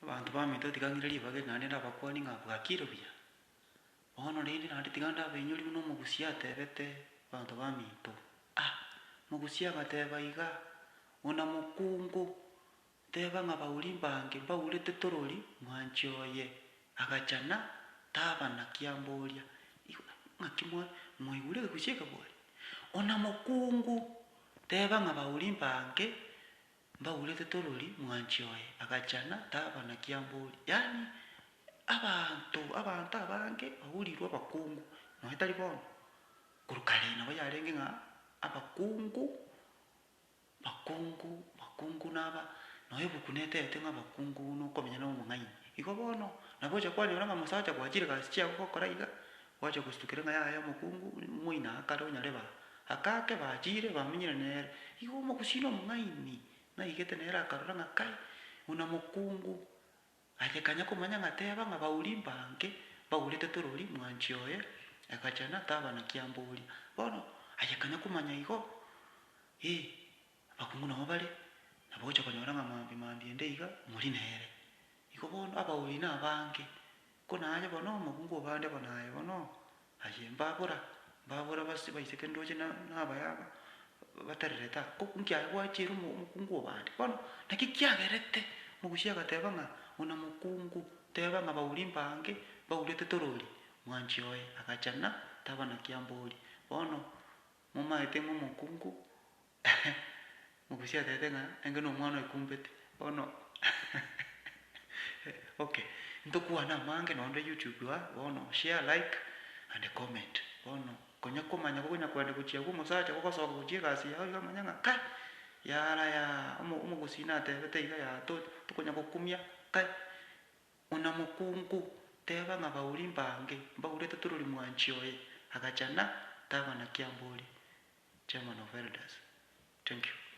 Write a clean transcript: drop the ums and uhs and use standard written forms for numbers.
bantu bamito tigangireri bage ng'ane ndabakwani ng'abwakire buya bono rindi naende tiga ndabenyori buna omogusia atebete banto bamito mogusia agateba iga ona mokungu teba ng'a bauri mbange mbaurete torori mwanchi oye agachana tabana kiamboria ng'aki mwaigure gegusia ekabwari ona mokungu teba ng'a bauri mbange mbaurete torori mwanchi oye agachana tabana kiambori yani abantu abange baurirwe abakungu noe tari bono korokare nabo yarenge ng'a abakungu naba noe ebuku netete ng'a abakungu nokomenya na omong'aini igo bono nabo ocha kwanyora ng'a mosacha gwachire gasi chiago gokora iga gwacha gostukera ng'a yaya omokungu moina akare onyareba akake bachire bamenyire nere igo omogusia na omong'aini naigete nere akarora ng'a kai buna mokungu agekanya komanya ng'a teba ng'a bauri mbange baurete torori mwanchi oye agachana tabana kiamboria bono agekanya komanya igo abakungu nabo bare nabo ocha konyora ng'a mambi ende iga mori nere igo bono abauri na abange konaye bono omokungu obande bonaye bono aye mbabora base baiseke ndoche na abayaba baterereta nkiaye gwachire omokungu obande bono naki kiagerete mogusia agateba ng'a ona mokungu teba ng'a bauri mbange baurete torori mwanchi oye agachana tabana kiambori bono momaete omokungu mogusia atete ng'a enge na omwana oikumbete bono okay ntokwana amange nonde YouTube bono share like and comment bono konya komanya gokonya kwenda gochia omosacha gogosoka gochia egasi yao iga manya ng'a kai yara ya omogusia natebete iga ya tokonya gokumia kai ona mokungu teba ng'a bauri mbange mbaurete torori mwanchi oye agachana tabana kiambori. Chairman of Elders. Thank you.